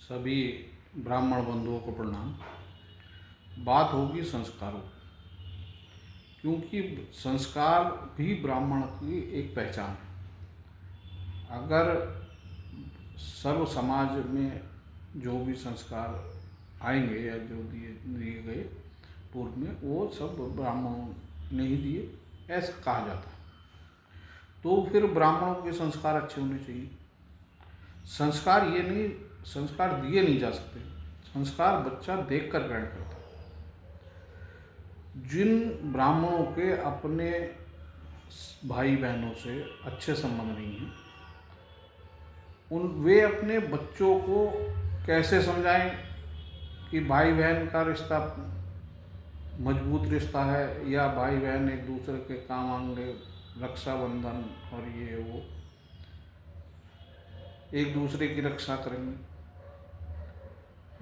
सभी ब्राह्मण बंधुओं को प्रणाम। बात होगी संस्कारों, क्योंकि संस्कार भी ब्राह्मण की एक पहचान है। अगर सर्व समाज में जो भी संस्कार आएंगे या जो दिए दिए गए पूर्व में, वो सब ब्राह्मणों ने ही दिए, ऐसा कहा जाता है। तो फिर ब्राह्मणों के संस्कार अच्छे होने चाहिए। संस्कार दिए नहीं जा सकते, संस्कार बच्चा देख कर ग्रहण करता है। जिन ब्राह्मणों के अपने भाई बहनों से अच्छे संबंध नहीं हैं, वे अपने बच्चों को कैसे समझाएं कि भाई बहन का रिश्ता मजबूत रिश्ता है, या भाई बहन एक दूसरे के काम आएंगे, रक्षाबंधन और ये वो एक दूसरे की रक्षा करेंगे।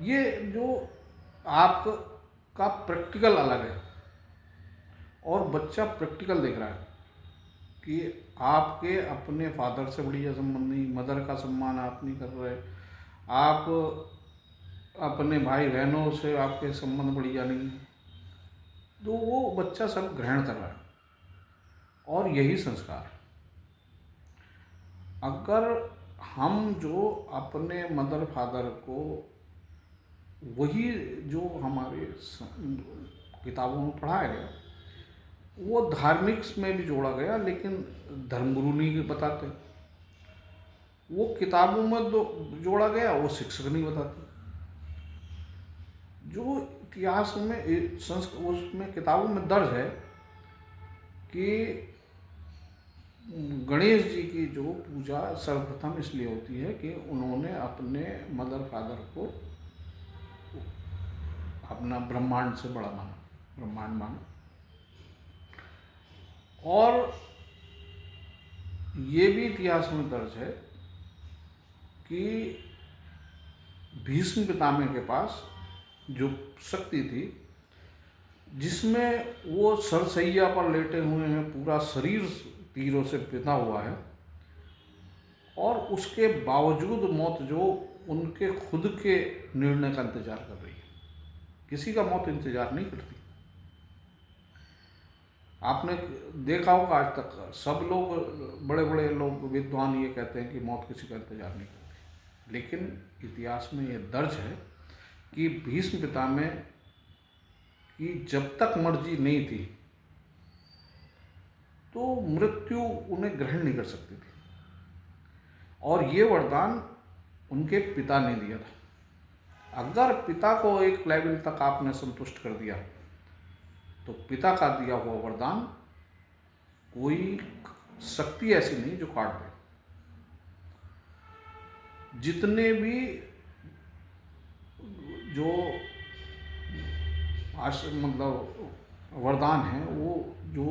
ये जो आपका प्रैक्टिकल अलग है और बच्चा प्रैक्टिकल देख रहा है कि आपके अपने फादर से बढ़िया संबंध नहीं, मदर का सम्मान आप नहीं कर रहे, आप अपने भाई बहनों से आपके संबंध बढ़िया नहीं है, तो वो बच्चा सब ग्रहण कर रहा है। और यही संस्कार, अगर हम जो अपने मदर फादर को वही जो हमारे किताबों में पढ़ाया गया, वो धार्मिक में भी जोड़ा गया, लेकिन धर्मगुरु नहीं बताते। वो किताबों में जोड़ा गया, वो शिक्षक नहीं बताते। जो इतिहास में उसमें किताबों में दर्ज है कि गणेश जी की जो पूजा सर्वप्रथम इसलिए होती है कि उन्होंने अपने मदर फादर को अपना ब्रह्मांड से बड़ा माना, ब्रह्मांड माना। और ये भी इतिहास में दर्ज है कि भीष्म पितामह के पास जो शक्ति थी, जिसमें वो सरसैया पर लेटे हुए हैं, पूरा शरीर तीरों से पिता हुआ है, और उसके बावजूद मौत जो उनके खुद के निर्णय का इंतजार कर रही है, किसी का मौत इंतजार नहीं करती। आपने देखा होगा आज तक सब लोग, बड़े बड़े लोग, विद्वान ये कहते हैं कि मौत किसी का इंतजार नहीं करती, लेकिन इतिहास में ये दर्ज है कि भीष्म पितामह की जब तक मर्जी नहीं थी तो मृत्यु उन्हें ग्रहण नहीं कर सकती थी, और ये वरदान उनके पिता ने दिया था। अगर पिता को एक लेवल तक आपने संतुष्ट कर दिया तो पिता का दिया हुआ वरदान कोई शक्ति ऐसी नहीं जो काट दे। जितने भी जो मतलब वरदान हैं, वो जो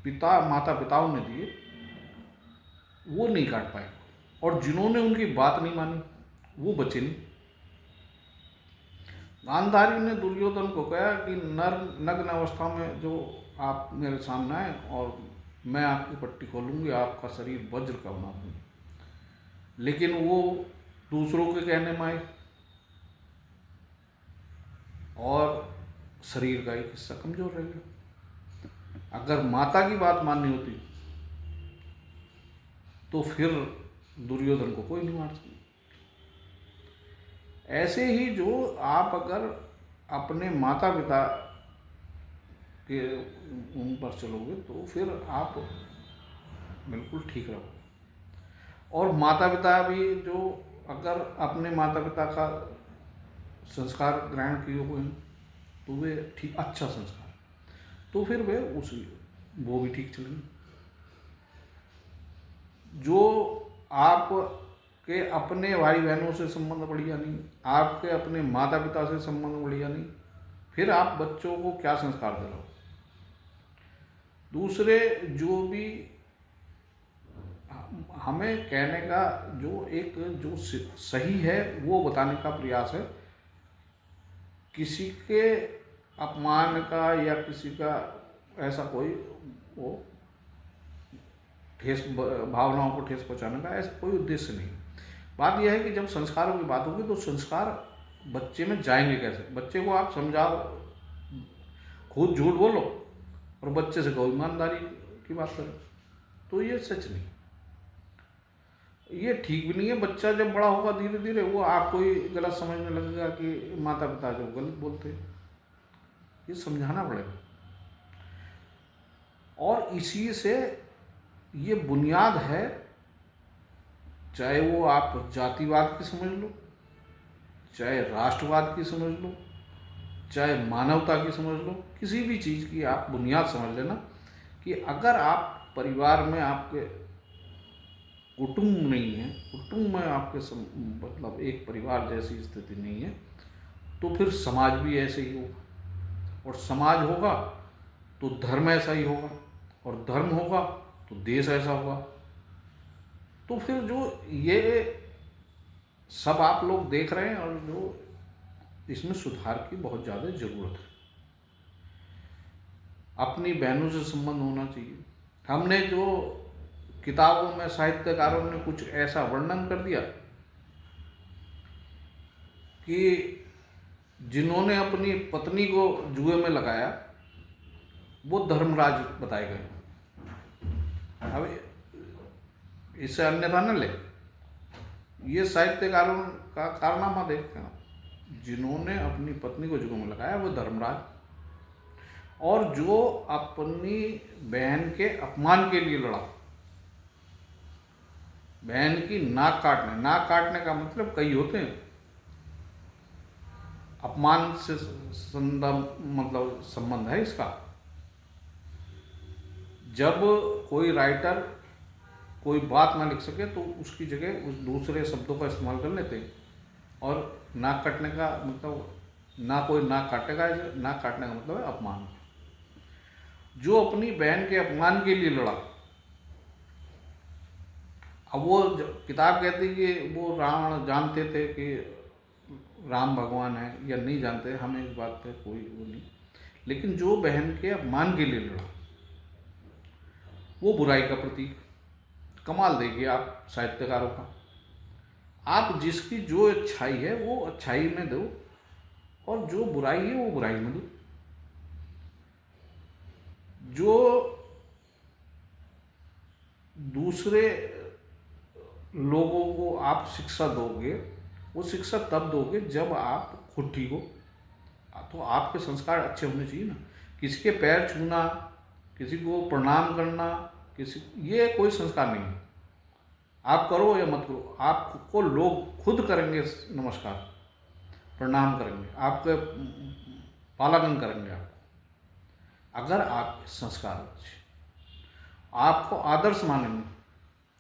माता पिताओं ने दिए, वो नहीं काट पाए, और जिन्होंने उनकी बात नहीं मानी वो बचे नहीं। गांधारी ने दुर्योधन को कहा कि नग्न अवस्था में जो आप मेरे सामने आए और मैं आपकी पट्टी खोलूंगी, आपका शरीर वज्र का बना दूंगी, लेकिन वो दूसरों के कहने में आए और शरीर का एक हिस्सा कमजोर रह गया। अगर माता की बात माननी होती तो फिर दुर्योधन को कोई नहीं मार सकता। ऐसे ही जो आप अगर अपने माता पिता के उन पर चलोगे तो फिर आप बिल्कुल ठीक रहोगे। और माता पिता भी जो अगर अपने माता पिता का संस्कार ग्रहण किए हुए हैं तो वे ठीक, अच्छा संस्कार, तो फिर वे वो भी ठीक चलेंगे। जो आप के अपने भाई बहनों से संबंध बढ़िया नहीं, आपके अपने माता पिता से संबंध बढ़िया नहीं, फिर आप बच्चों को क्या संस्कार दे रहे हो। दूसरे जो भी हमें कहने का जो सही है वो बताने का प्रयास है। किसी के अपमान का या किसी का ऐसा कोई वो ठेस भावनाओं को ठेस पहुंचाने का ऐसा कोई उद्देश्य नहीं। बात यह है कि जब संस्कारों की बात होगी तो संस्कार बच्चे में जाएंगे कैसे? बच्चे को आप समझाओ, खुद झूठ बोलो और बच्चे से कहो ईमानदारी की बात करें, तो ये सच नहीं, ये ठीक भी नहीं है। बच्चा जब बड़ा होगा धीरे धीरे वो आपको ही गलत समझने लगेगा कि माता पिता जो गलत बोलते हैं, ये समझाना पड़ेगा। और इसी से ये बुनियाद है, चाहे वो आप जातिवाद की समझ लो, चाहे राष्ट्रवाद की समझ लो, चाहे मानवता की समझ लो, किसी भी चीज़ की आप बुनियाद समझ लेना कि अगर आप परिवार में आपके कुटुंब नहीं है, कुटुंब में आपके मतलब एक परिवार जैसी स्थिति नहीं है, तो फिर समाज भी ऐसे ही होगा, और समाज होगा तो धर्म ऐसा ही होगा, और धर्म होगा तो देश ऐसा होगा। तो फिर जो ये सब आप लोग देख रहे हैं, और जो इसमें सुधार की बहुत ज़्यादा ज़रूरत है। अपनी बहनों से संबंध होना चाहिए। हमने जो किताबों में साहित्यकारों ने कुछ ऐसा वर्णन कर दिया कि जिन्होंने अपनी पत्नी को जुए में लगाया वो धर्मराज बताए गए। अब इससे अन्यथा न ले, ये साहित्यकारों का कारनामा देखते हैं। जिन्होंने अपनी पत्नी को जुए में लगाया वो धर्मराज, और जो अपनी बहन के अपमान के लिए लड़ा, बहन की नाक काटने का मतलब कई होते हैं, अपमान से मतलब संबंध है इसका। जब कोई राइटर कोई बात ना लिख सके तो उसकी जगह उस दूसरे शब्दों का इस्तेमाल कर लेते हैं, और नाक काटने का मतलब, ना कोई नाक काटेगा, नाक काटने का मतलब है अपमान। जो अपनी बहन के अपमान के लिए लड़ा, अब वो किताब कहती है कि वो रावण जानते थे कि राम भगवान है या नहीं जानते, हमें इस बात पे कोई वो नहीं, लेकिन जो बहन के अपमान के लिए लड़ा वो बुराई का प्रतीक। कमाल देखिए आप साहित्यकारों का, आप जिसकी जो अच्छाई है वो अच्छाई में दो, और जो बुराई है वो बुराई में दो। जो दूसरे लोगों को आप शिक्षा दोगे, वो शिक्षा तब दोगे जब आप खुद ठीक हो। तो आपके संस्कार अच्छे होने चाहिए ना। किसी के पैर छूना, किसी को प्रणाम करना, ये कोई संस्कार नहीं है। आप करो या मत करो, आपको लोग खुद करेंगे नमस्कार, प्रणाम करेंगे, आपके पालागन करेंगे आपको, अगर आप संस्कार अच्छे, आपको आदर्श मानेंगे,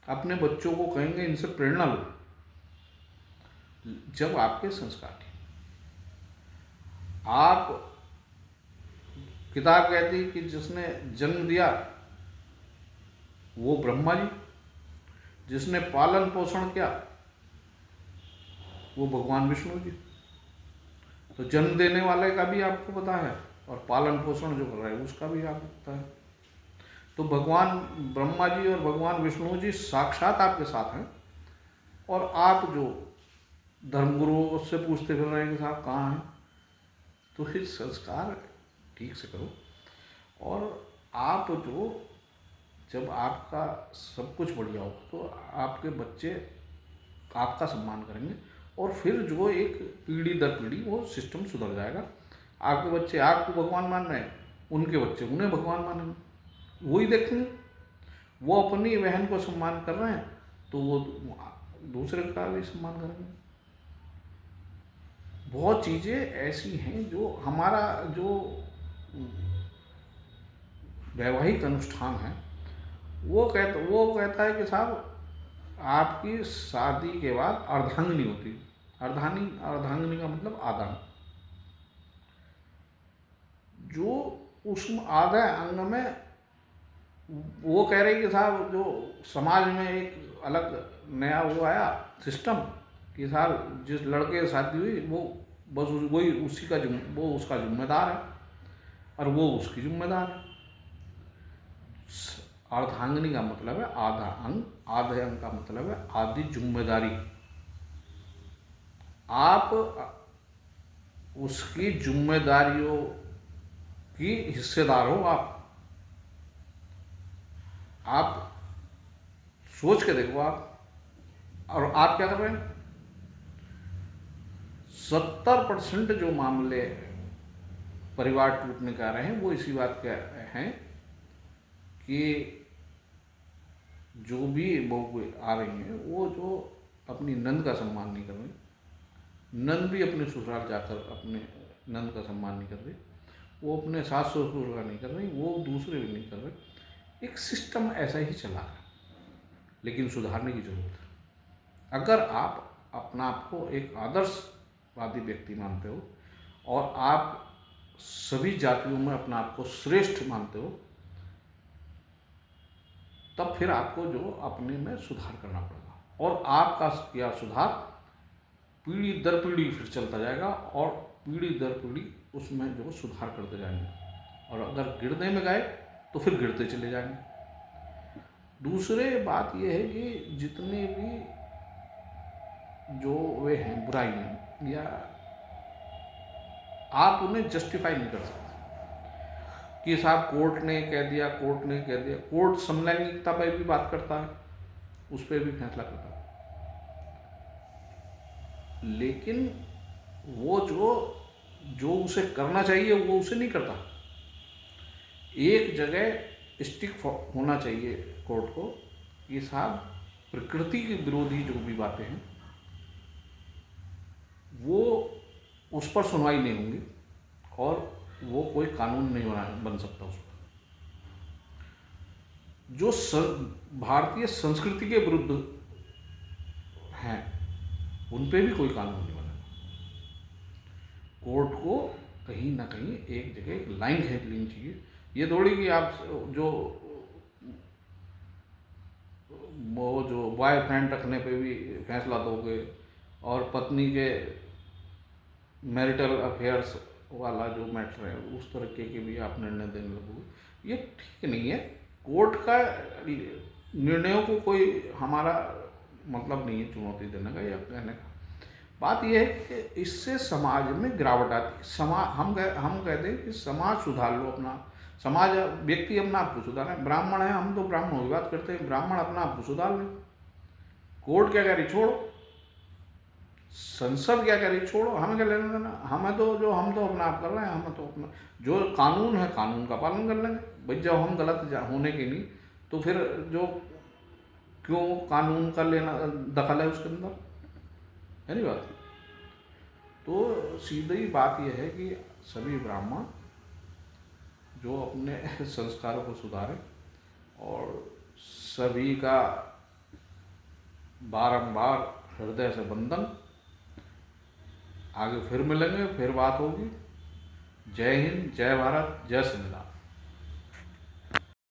अपने बच्चों को कहेंगे इनसे प्रेरणा लो, जब आपके संस्कार ठीक। आप किताब कहती है कि जिसने जन्म दिया वो ब्रह्मा जी, जिसने पालन पोषण किया वो भगवान विष्णु जी। तो जन्म देने वाले का भी आपको पता है, और पालन पोषण जो कर रहा है उसका भी आपको पता है। तो भगवान ब्रह्मा जी और भगवान विष्णु जी साक्षात आपके साथ हैं, और आप जो धर्मगुरुओं से पूछते फिर रहे हैं कि साहब कहाँ हैं, तो इस संस्कार ठीक से करो। और आप जो जब आपका सब कुछ बढ़िया हो तो आपके बच्चे आपका सम्मान करेंगे, और फिर जो एक पीढ़ी दर पीढ़ी वो सिस्टम सुधर जाएगा। आपके बच्चे आपको भगवान मान रहे हैं, उनके बच्चे उन्हें भगवान मानेंगे, वही देखेंगे। वो अपनी बहन को सम्मान कर रहे हैं तो वो दूसरे का भी सम्मान करेंगे। बहुत चीज़ें ऐसी हैं जो हमारा जो वैवाहिक अनुष्ठान है वो कहता है कि साहब आपकी शादी के बाद अर्धांगिनी होती है। अर्धांगिनी का मतलब आधा, जो उस आधे अंग में वो कह रही कि साहब जो समाज में एक अलग नया वो आया सिस्टम कि साहब जिस लड़के से शादी हुई वो बस वही वो उसका जिम्मेदार है और वो उसकी जिम्मेदार है। अर्धांगिनी का मतलब है आधा अंग, आधे अंग का मतलब है आधी जिम्मेदारी। आप उसकी जिम्मेदारियों की हिस्सेदार हो। आप सोच के देखो आप, और आप क्या कर रहे हैं? 70% जो मामले परिवार टूटने का आ रहे हैं वो इसी बात के हैं कि जो भी बहू आ रही हैं वो जो अपनी नंद का सम्मान नहीं कर रही, नंद भी अपने ससुराल जाकर अपने नंद का सम्मान नहीं कर रही, वो अपने सास ससुर का नहीं कर रही, वो दूसरे भी नहीं कर रहे। एक सिस्टम ऐसा ही चला है, लेकिन सुधारने की जरूरत है। अगर आप अपना आप को एक आदर्शवादी व्यक्ति मानते हो और आप सभी जातियों में अपना आप को श्रेष्ठ मानते हो, तब फिर आपको जो अपने में सुधार करना पड़ेगा, और आपका किया सुधार पीढ़ी दर पीढ़ी फिर चलता जाएगा, और पीढ़ी दर पीढ़ी उसमें जो सुधार करते जाएंगे, और अगर गिरने में गए तो फिर गिरते चले जाएंगे। दूसरे बात यह है कि जितने भी जो वे हैं बुराई हैं, या आप उन्हें जस्टिफाई नहीं कर सकते कि साहब कोर्ट ने कह दिया, कोर्ट ने कह दिया। कोर्ट समलैंगिकता पर भी बात करता है, उस पर भी फैसला करता है, लेकिन वो जो उसे करना चाहिए वो उसे नहीं करता। एक जगह स्टिक होना चाहिए कोर्ट को कि साहब प्रकृति के विरोधी जो भी बातें हैं वो उस पर सुनवाई नहीं होंगी, और वो कोई कानून नहीं बन सकता उस पर। जो भारतीय संस्कृति के विरुद्ध हैं उन पे भी कोई कानून नहीं बनेगा। कोर्ट को कहीं ना कहीं एक जगह एक लाइन खींच लेनी चाहिए। ये थोड़ी कि आप जो बॉयफ्रेंड रखने पे भी फैसला दोगे, और पत्नी के मैरिटल अफेयर्स वाला जो मैटर है उस तरीके के भी आप निर्णय देने लगोगे, ये ठीक नहीं है। कोर्ट का निर्णयों को कोई हमारा मतलब नहीं है चुनौती देने का या कहने का। बात यह है कि इससे समाज में गिरावट आती है। समाज हम कहते हैं कि समाज सुधार लो अपना, समाज व्यक्ति अपना आप को सुधारें। ब्राह्मण है, हम तो ब्राह्मणों की बात करते हैं, ब्राह्मण अपना आप को सुधार ले। कोर्ट क्या कह रही छोड़ो, संसद क्या कह रही छोड़ो, हमें क्या लेना देना। हमें तो जो हम तो अपना आप कर रहे हैं, हमें तो अपना जो कानून है कानून का पालन कर लेंगे भाई। जब हम गलत होने के नहीं तो फिर जो क्यों कानून का लेना दखल है उसके अंदर, है नहीं बात। तो सीधी बात यह है कि सभी ब्राह्मण जो अपने संस्कारों को सुधारें, और सभी का बारंबार हृदय से वंदन। आगे फिर मिलेंगे, फिर बात होगी। जय हिंद, जय भारत, जय संविधान।